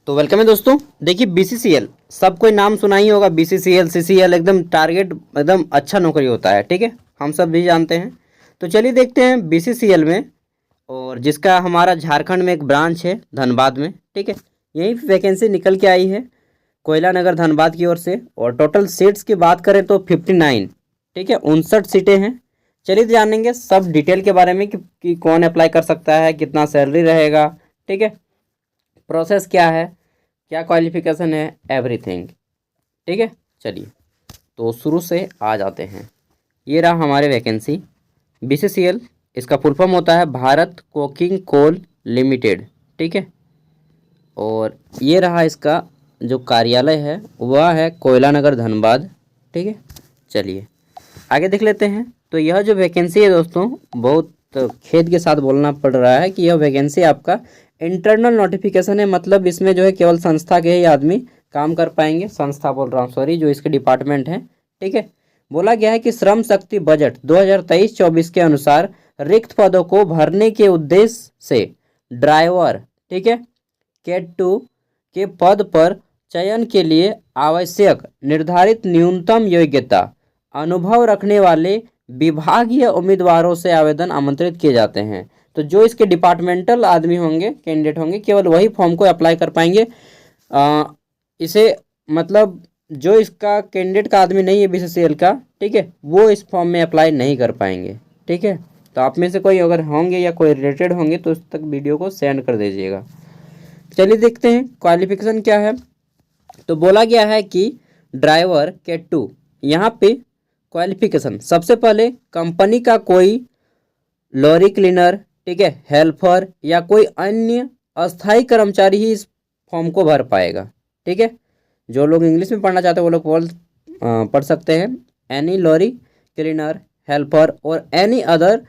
तो वेलकम है दोस्तों। देखिए बीसीसीएल सब कोई नाम सुना ही होगा। बीसीसीएल सीसीएल एकदम टारगेट एकदम अच्छा नौकरी होता है, ठीक है, हम सब भी जानते हैं। तो चलिए देखते हैं बीसीसीएल में, और जिसका हमारा झारखंड में एक ब्रांच है धनबाद में, ठीक है। यहीं पे वैकेंसी निकल के आई है कोयला नगर धनबाद की ओर से। और टोटल सीट्स की बात करें तो 59, ठीक है, 59 सीटें हैं। चलिए जानेंगे सब डिटेल के बारे में कि कौन अप्लाई कर सकता है, कितना सैलरी रहेगा, ठीक है, प्रोसेस क्या है, क्या क्वालिफिकेशन है, एवरीथिंग, ठीक है। चलिए तो शुरू से आ जाते हैं। ये रहा हमारे वैकेंसी। बीसीसीएल इसका फुल फॉर्म होता है भारत कोकिंग कोल लिमिटेड, ठीक है। और ये रहा इसका जो कार्यालय है वह है कोयला नगर धनबाद, ठीक है। चलिए आगे देख लेते हैं। तो यह जो वैकेंसी है दोस्तों, बहुत खेद के साथ बोलना पड़ रहा है कि यह वैकेंसी आपका इंटरनल नोटिफिकेशन है। मतलब इसमें जो है केवल संस्था के ही आदमी काम कर पाएंगे। संस्था बोल रहा हूँ, सॉरी, जो इसके डिपार्टमेंट हैं, ठीक है। बोला गया है कि श्रम शक्ति बजट 2023-24 के अनुसार रिक्त पदों को भरने के उद्देश्य से ड्राइवर, ठीक है, कैट 2 के पद पर चयन के लिए आवश्यक निर्धारित न्यूनतम योग्यता अनुभव रखने वाले विभागीय उम्मीदवारों से आवेदन आमंत्रित किए जाते हैं। तो जो इसके डिपार्टमेंटल आदमी होंगे, कैंडिडेट होंगे, केवल वही फॉर्म को अप्लाई कर पाएंगे। इसे मतलब जो इसका कैंडिडेट का आदमी नहीं है बीसीसीएल का, ठीक है, वो इस फॉर्म में अप्लाई नहीं कर पाएंगे, ठीक है। तो आप में से कोई अगर होंगे या कोई रिलेटेड होंगे तो उस तक वीडियो को सेंड कर दीजिएगा। चलिए देखते हैं क्वालिफिकेशन क्या है। तो बोला गया है कि ड्राइवर कैट 2, यहाँ पे क्वालिफिकेशन सबसे पहले कंपनी का कोई लॉरी क्लीनर, ठीक है, हेल्पर या कोई अन्य अस्थायी कर्मचारी ही इस फॉर्म को भर पाएगा, ठीक है। जो लोग इंग्लिश में पढ़ना चाहते हैं वो लोग पढ़ सकते हैं। एनी लॉरी क्लीनर, हेल्पर और any other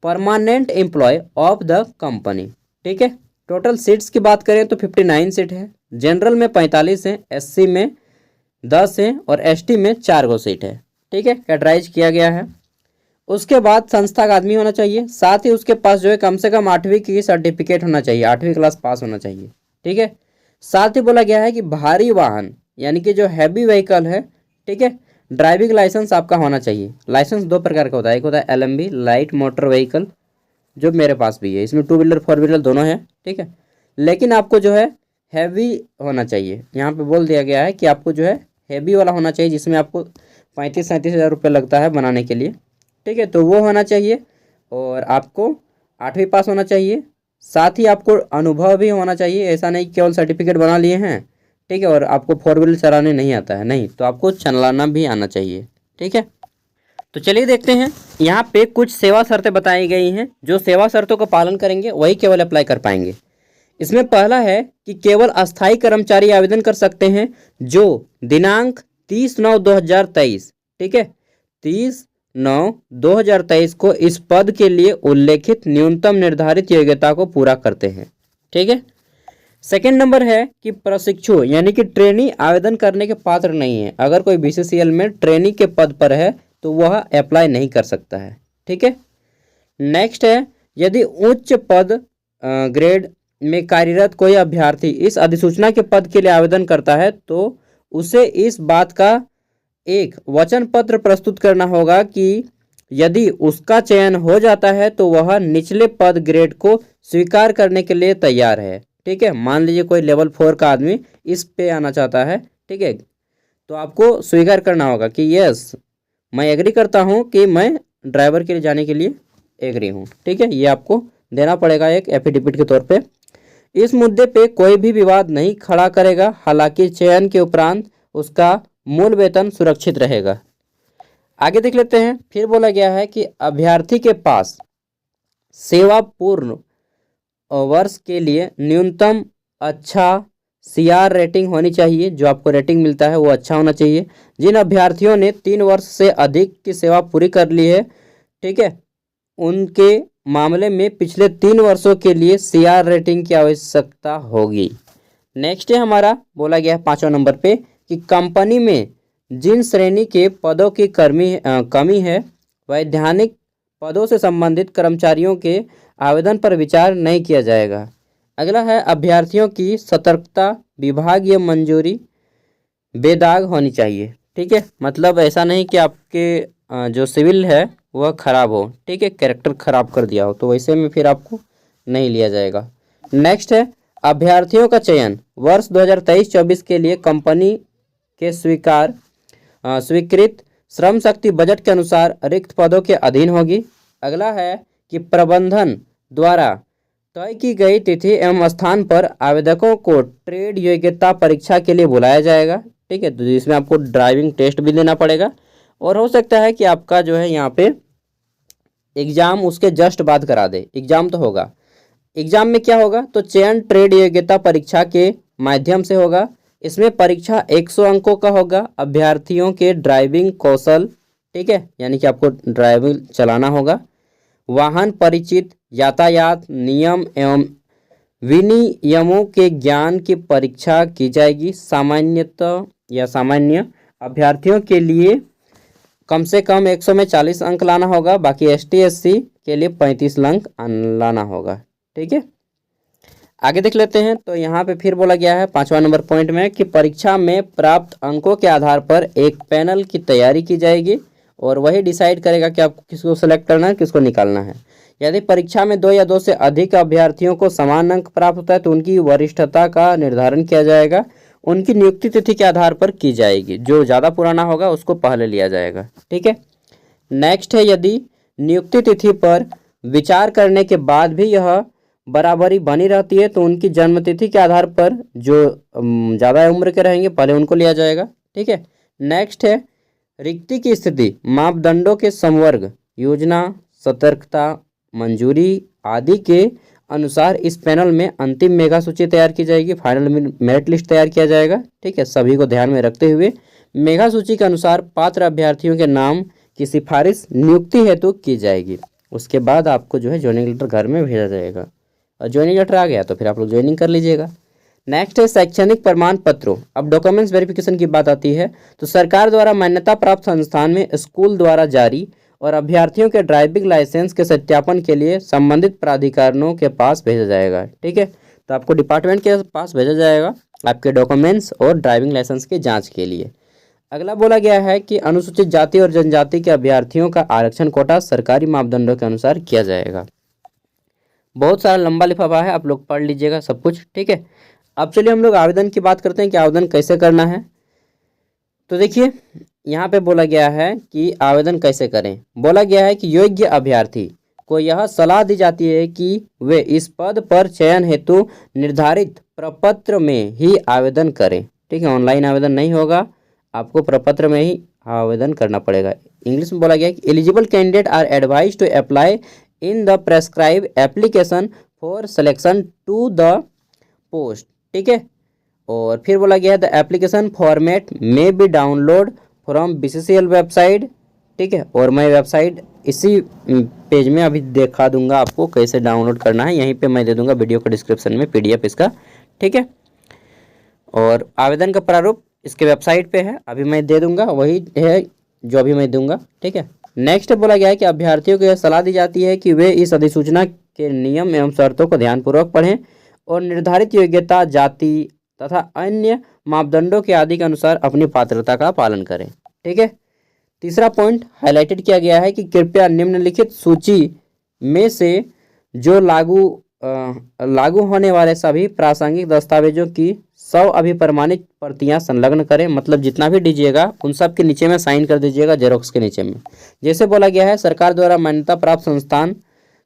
permanent employ of the company, ठीक है। टोटल सीट्स की बात करें तो 59 सीट है। जनरल में 45 हैं, एससी में 10 हैं और एसटी में 4 गो सीट है, ठीक है, कैटेगराइज किया गया है। उसके बाद संस्था का आदमी होना चाहिए, साथ ही उसके पास जो है कम से कम 8वीं की सर्टिफिकेट होना चाहिए, 8वीं क्लास पास होना चाहिए, ठीक है। साथ ही बोला गया है कि भारी वाहन यानी कि जो हैवी व्हीकल है, ठीक है, ड्राइविंग लाइसेंस आपका होना चाहिए। लाइसेंस 2 प्रकार का होता है, एक होता है एलएमवी लाइट मोटर व्हीकल, जो मेरे पास भी है, इसमें 2 व्हीलर 4 व्हीलर दोनों है, ठीक है। लेकिन आपको जो है हैवी होना चाहिए। यहाँ पे बोल दिया गया है कि आपको जो है हैवी वाला होना चाहिए, जिसमें आपको 35-37 हज़ार रुपये लगता है बनाने के लिए, ठीक है। तो वो होना चाहिए और आपको 8वीं पास होना चाहिए। साथ ही आपको अनुभव भी होना चाहिए। ऐसा नहीं केवल सर्टिफिकेट बना लिए हैं, ठीक है, और आपको 4 व्हीलर चलाने नहीं आता है, नहीं, तो आपको चलाना भी आना चाहिए, ठीक है। तो चलिए देखते हैं। यहाँ पे कुछ सेवा शर्तें बताई गई हैं। जो सेवा शर्तों का पालन करेंगे वही केवल अप्लाई कर पाएंगे। इसमें पहला है कि केवल अस्थायी कर्मचारी आवेदन कर सकते हैं जो दिनांक 30/9/2023, ठीक है, 30/9/2023 को इस पद के लिए उल्लेखित न्यूनतम निर्धारित योग्यता को पूरा करते हैं, ठीक है। सेकेंड नंबर है कि प्रशिक्षु यानी कि ट्रेनी आवेदन करने के पात्र नहीं है। अगर कोई बीसीसीएल में ट्रेनी के पद पर है तो वह अप्लाई नहीं कर सकता है, ठीक है। नेक्स्ट है, यदि उच्च पद ग्रेड में कार्यरत कोई अभ्यर्थी इस अधिसूचना के पद के लिए आवेदन करता है तो उसे इस बात का एक वचन पत्र प्रस्तुत करना होगा कि यदि उसका चयन हो जाता है तो वह निचले पद ग्रेड को स्वीकार करने के लिए तैयार है, ठीक है। मान लीजिए कोई लेवल 4 का आदमी इस पे आना चाहता है, ठीक है, तो आपको स्वीकार करना होगा कि यस, मैं एग्री करता हूं कि मैं ड्राइवर के लिए जाने के लिए एग्री हूं, ठीक है। ये आपको देना पड़ेगा एक एफिडेविट के तौर पे। इस मुद्दे पे कोई भी विवाद नहीं खड़ा करेगा। हालांकि चयन के उपरांत उसका मूल वेतन सुरक्षित रहेगा। आगे देख लेते हैं। फिर बोला गया है कि अभ्यर्थी के पास सेवा पूर्ण वर्ष के लिए न्यूनतम अच्छा सीआर रेटिंग होनी चाहिए। जो आपको रेटिंग मिलता है वो अच्छा होना चाहिए। जिन अभ्यर्थियों ने 3 वर्ष से अधिक की सेवा पूरी कर ली है, ठीक है, उनके मामले में पिछले 3 वर्षों के लिए सीआर रेटिंग की आवश्यकता होगी। नेक्स्ट है हमारा, बोला गया है 5वां नंबर पे कि कंपनी में जिन श्रेणी के पदों की कमी है वैधानिक पदों से संबंधित कर्मचारियों के आवेदन पर विचार नहीं किया जाएगा। अगला है अभ्यर्थियों की सतर्कता विभागीय मंजूरी बेदाग होनी चाहिए। ठीक है, मतलब ऐसा नहीं कि आपके जो सिविल है वह खराब हो, ठीक है, कैरेक्टर खराब कर दिया हो, तो वैसे में फिर आपको नहीं लिया जाएगा। नेक्स्ट है अभ्यर्थियों का चयन वर्ष 2023-24 के लिए कंपनी के स्वीकृत श्रम शक्ति बजट के अनुसार रिक्त पदों के अधीन होगी। अगला है कि प्रबंधन द्वारा तय की गई तिथि एवं स्थान पर आवेदकों को ट्रेड योग्यता परीक्षा के लिए बुलाया जाएगा। ठीक है, तो जिसमें आपको ड्राइविंग टेस्ट भी देना पड़ेगा और हो सकता है कि आपका जो है यहाँ पे एग्ज़ाम उसके जस्ट बाद करा दे। एग्ज़ाम तो होगा, एग्ज़ाम में क्या होगा, तो चयन ट्रेड योग्यता परीक्षा के माध्यम से होगा। इसमें परीक्षा 100 अंकों का होगा। अभ्यर्थियों के ड्राइविंग कौशल, ठीक है, यानी कि आपको ड्राइविंग चलाना होगा, वाहन परिचित, यातायात नियम एवं विनियमों के ज्ञान की परीक्षा की जाएगी। सामान्यतः या सामान्य अभ्यर्थियों के लिए कम से कम 100 में 40 अंक लाना होगा, बाकी ST SC के लिए 35 अंक लाना होगा। ठीक है, आगे देख लेते हैं। तो यहाँ पे फिर बोला गया है 5वां नंबर पॉइंट में कि परीक्षा में प्राप्त अंकों के आधार पर एक पैनल की तैयारी की जाएगी और वही डिसाइड करेगा कि आपको किसको सेलेक्ट करना है, किसको निकालना है। यदि परीक्षा में 2 या 2 से अधिक अभ्यर्थियों को समान अंक प्राप्त होता है तो उनकी वरिष्ठता का निर्धारण किया जाएगा। उनकी नियुक्ति तिथि के आधार पर की जाएगी, जो ज़्यादा पुराना होगा उसको पहले लिया जाएगा। ठीक है, नेक्स्ट है यदि नियुक्ति तिथि पर विचार करने के बाद भी यह बराबरी बनी रहती है तो उनकी जन्मतिथि के आधार पर जो ज़्यादा उम्र के रहेंगे पहले उनको लिया जाएगा। ठीक है, नेक्स्ट है रिक्ति की स्थिति मापदंडों के संवर्ग, योजना, सतर्कता, मंजूरी आदि के अनुसार इस पैनल में अंतिम मेगा सूची तैयार की जाएगी। फाइनल मेरिट लिस्ट तैयार किया जाएगा। ठीक है, सभी को ध्यान में रखते हुए मेगा सूची के अनुसार पात्र अभ्यर्थियों के नाम की सिफारिश नियुक्ति हेतु की जाएगी। उसके बाद आपको जो है ज्वाइनिंग लेटर घर में भेजा जाएगा और ज्वाइनिंग लेटर आ गया तो फिर आप लोग ज्वाइनिंग कर लीजिएगा। नेक्स्ट है शैक्षणिक प्रमाण पत्रों। अब डॉक्यूमेंट्स वेरिफिकेशन की बात आती है तो सरकार द्वारा मान्यता प्राप्त संस्थान में स्कूल द्वारा जारी और अभ्यर्थियों के ड्राइविंग लाइसेंस के सत्यापन के लिए संबंधित प्राधिकारियों के पास भेजा जाएगा। ठीक है, तो आपको डिपार्टमेंट के पास भेजा जाएगा आपके डॉक्यूमेंट्स और ड्राइविंग लाइसेंस की जाँच के लिए। अगला बोला गया है कि अनुसूचित जाति और जनजाति के अभ्यर्थियों का आरक्षण कोटा सरकारी मापदंडों के अनुसार किया जाएगा। बहुत सारा लंबा लिफाफा है, आप लोग पढ़ लीजिएगा सब कुछ। ठीक है, अब चलिए हम लोग आवेदन की बात करते हैं कि आवेदन कैसे करना है। तो देखिए यहाँ पे बोला गया है कि आवेदन कैसे करें। बोला गया है कि योग्य अभ्यर्थी को यह सलाह दी जाती है कि वे इस पद पर चयन हेतु निर्धारित प्रपत्र में ही आवेदन करें। ठीक है, ऑनलाइन आवेदन नहीं होगा, आपको प्रपत्र में ही आवेदन करना पड़ेगा। इंग्लिश में बोला गया है कि eligible candidate are advise to apply in the prescribe application for selection to the post. ठीक है, और फिर बोला गया है द एप्लीकेशन फॉर्मेट में be download from BCCL website. ठीक है, और मैं वेबसाइट इसी पेज में अभी दिखा दूंगा आपको कैसे डाउनलोड करना है, यहीं पे मैं दे दूंगा वीडियो के डिस्क्रिप्शन में PDF इसका। ठीक है, और आवेदन का प्रारूप इसके वेबसाइट पे है, अभी मैं दे दूंगा, वही है जो अभी मैं दूंगा। ठीक है, नेक्स्ट बोला गया है कि अभ्यर्थियों को यह सलाह दी जाती है कि वे इस अधिसूचना के नियम एवं शर्तों को ध्यानपूर्वक पढ़ें और निर्धारित योग्यता, जाति तथा अन्य मापदंडों के आदि के अनुसार अपनी पात्रता का पालन करें। ठीक है, तीसरा पॉइंट हाईलाइटेड किया गया है कि कृपया निम्नलिखित सूची में से जो लागू होने वाले सभी प्रासंगिक दस्तावेजों की 100 अभिप्रमाणित प्रतियां संलग्न करें। मतलब जितना भी दीजिएगा उन सब के नीचे में साइन कर दीजिएगा जेरोक्स के नीचे में। जैसे बोला गया है सरकार द्वारा मान्यता प्राप्त संस्थान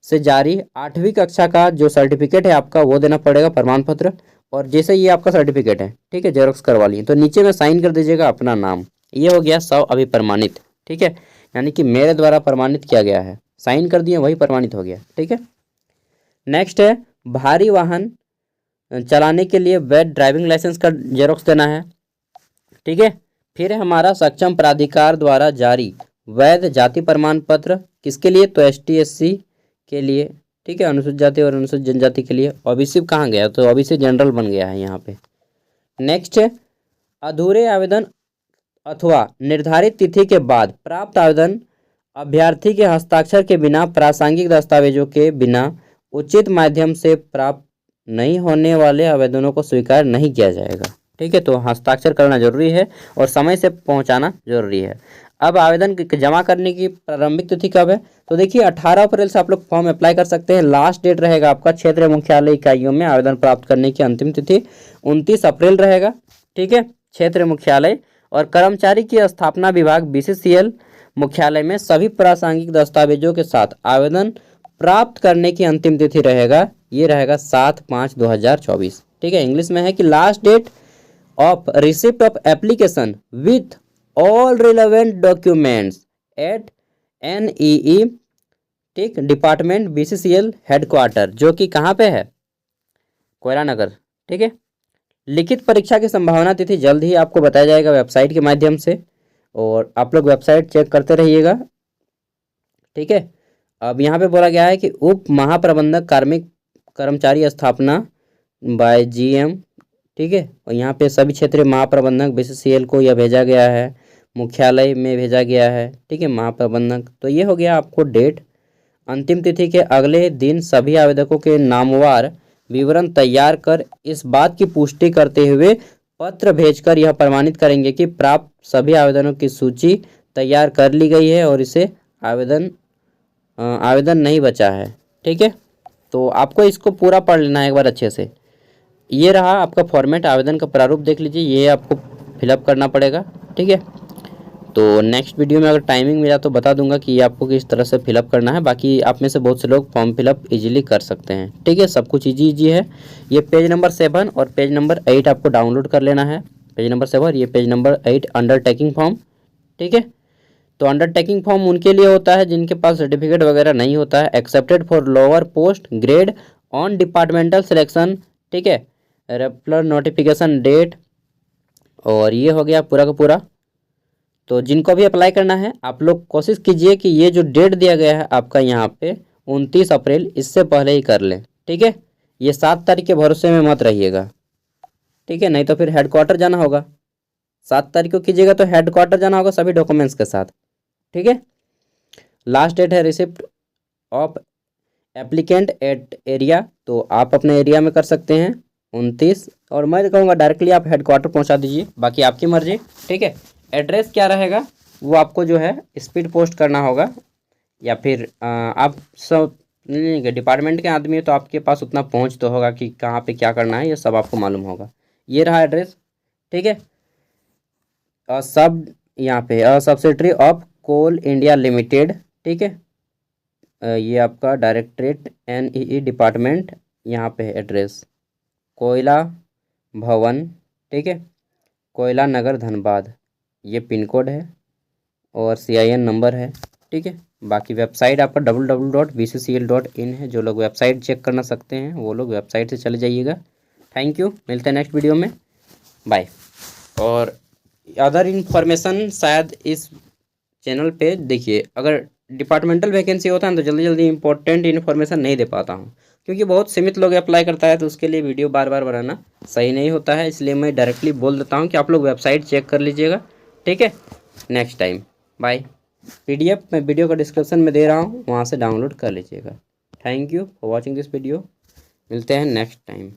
से जारी 8वीं कक्षा का जो सर्टिफिकेट है आपका वो देना पड़ेगा, प्रमाण पत्र। और जैसे ये आपका सर्टिफिकेट है, ठीक है, जेरोक्स करवा लिए तो नीचे में साइन कर दीजिएगा अपना नाम। ये हो गया 100 अभिप्रमाणित। ठीक है, यानी कि मेरे द्वारा प्रमाणित किया गया है, साइन कर दिए वही प्रमाणित हो गया। ठीक है, नेक्स्ट है भारी वाहन चलाने के लिए वैध ड्राइविंग लाइसेंस का जेरोक्स देना है। ठीक है, फिर है हमारा सक्षम प्राधिकार द्वारा जारी वैध जाति प्रमाण पत्र, किसके लिए, तो ST SC के लिए। ठीक है, अनुसूचित जाति और अनुसूचित जनजाति के लिए। OBC कहाँ गया, तो OBC जनरल बन गया है यहाँ पे। नेक्स्ट है अधूरे आवेदन अथवा निर्धारित तिथि के बाद प्राप्त आवेदन अभ्यर्थी के हस्ताक्षर के बिना प्रासंगिक दस्तावेजों के बिना उचित माध्यम से प्राप्त नहीं होने वाले आवेदनों को स्वीकार नहीं किया जाएगा। ठीक है, तो हस्ताक्षर करना जरूरी है और समय से पहुंचाना जरूरी है। अब आवेदन जमा करने की प्रारंभिक तिथि कब है? तो देखिए 18 अप्रैल से आप लोग फॉर्म अप्लाई कर सकते हैं। लास्ट डेट रहेगा आपका क्षेत्रीय मुख्यालय इकाइयों में आवेदन प्राप्त करने की अंतिम तिथि 29 अप्रैल रहेगा। ठीक है, क्षेत्रीय मुख्यालय और कर्मचारी की स्थापना विभाग BCCL मुख्यालय में सभी प्रासंगिक दस्तावेजों के साथ आवेदन प्राप्त करने की अंतिम तिथि रहेगा, ये रहेगा 7/5/2024। ठीक है, इंग्लिश में है कि last date of receipt of application with all relevant documents at NEE, ठीक, डिपार्टमेंट BCCL हेडक्वार्टर, जो कि कहाँ पे है? कोयला नगर। ठीक है, लिखित परीक्षा की संभावना तिथि जल्द ही आपको बताया जाएगा वेबसाइट के माध्यम से, और आप लोग वेबसाइट चेक करते रहिएगा। ठीक है, अब यहाँ पे बोला गया है कि उप महाप्रबंधक कार्मिक कर्मचारी स्थापना बाय GM। ठीक है, और यहाँ पे सभी क्षेत्रीय महाप्रबंधक BCCL को यह भेजा गया है, मुख्यालय में भेजा गया है। ठीक है, महाप्रबंधक। तो ये हो गया आपको डेट। अंतिम तिथि के अगले दिन सभी आवेदकों के नामवार विवरण तैयार कर इस बात की पुष्टि करते हुए पत्र भेजकर यह प्रमाणित करेंगे कि प्राप्त सभी आवेदनों की सूची तैयार कर ली गई है और इसे आवेदन नहीं बचा है। ठीक है, तो आपको इसको पूरा पढ़ लेना है एक बार अच्छे से। ये रहा आपका फॉर्मेट, आवेदन का प्रारूप देख लीजिए, ये आपको फिलअप करना पड़ेगा। ठीक है, तो नेक्स्ट वीडियो में अगर टाइमिंग मिला तो बता दूंगा कि ये आपको किस तरह से फिलअप करना है। बाकी आप में से बहुत से लोग फॉर्म फिलअप इजीली कर सकते हैं। ठीक है, सब कुछ इजी है। ये पेज नंबर 7 और पेज नंबर 8 आपको डाउनलोड कर लेना है। पेज नंबर 7, ये पेज नंबर 8 अंडरटेकिंग फॉर्म। ठीक है, तो अंडरटेकिंग फॉर्म उनके लिए होता है जिनके पास सर्टिफिकेट वगैरह नहीं होता है। Accepted for lower post grade on departmental selection. ठीक है, रेफरल नोटिफिकेशन डेट, और ये हो गया पूरा का पूरा। तो जिनको भी अप्लाई करना है आप लोग कोशिश कीजिए कि ये जो डेट दिया गया है आपका यहाँ पे 29 अप्रैल, इससे पहले ही कर लें। ठीक है, ये 7 तारीख के भरोसे में मत रहिएगा। ठीक है, नहीं तो फिर हेडक्वार्टर जाना होगा। 7 तारीख को कीजिएगा तो हेडक्वार्टर जाना होगा सभी डॉक्यूमेंट्स के साथ। ठीक है, लास्ट डेट है receipt of applicant at area, तो आप अपने एरिया में कर सकते हैं 29, और मैं कहूँगा डायरेक्टली आप हेडक्वार्टर पहुँचा दीजिए, बाकी आपकी मर्जी। ठीक है, एड्रेस क्या रहेगा वो आपको जो है स्पीड पोस्ट करना होगा, या फिर आप सब डिपार्टमेंट के आदमी है तो आपके पास उतना पहुँच तो होगा कि कहाँ पे क्या करना है, ये सब आपको मालूम होगा। ये रहा एड्रेस। ठीक है, सब यहाँ पे subsidiary of coal India limited. ठीक है, ये आपका डायरेक्टरेट NEE डिपार्टमेंट, यहाँ पे है एड्रेस कोयला भवन। ठीक है, कोयला नगर धनबाद, ये पिन कोड है और CIN नंबर है। ठीक है, बाकी वेबसाइट आपका www.bccl.in है। जो लोग वेबसाइट चेक करना सकते हैं वो लोग वेबसाइट से चले जाइएगा। थैंक यू, मिलते हैं नेक्स्ट वीडियो में, बाय। और अदर इन्फॉर्मेशन शायद इस चैनल पे देखिए, अगर डिपार्टमेंटल वैकेंसी होता है तो जल्दी जल्दी इंपॉर्टेंट इन्फॉर्मेशन नहीं दे पाता हूँ, क्योंकि बहुत सीमित लोग अप्लाई करता है, तो उसके लिए वीडियो बार बार बनाना सही नहीं होता है। इसलिए मैं डायरेक्टली बोल देता हूँ कि आप लोग वेबसाइट चेक कर लीजिएगा। ठीक है, नेक्स्ट टाइम, बाय। PDF मैं वीडियो का डिस्क्रिप्शन में दे रहा हूँ, वहाँ से डाउनलोड कर लीजिएगा। Thank you for watching this video, मिलते हैं नेक्स्ट टाइम।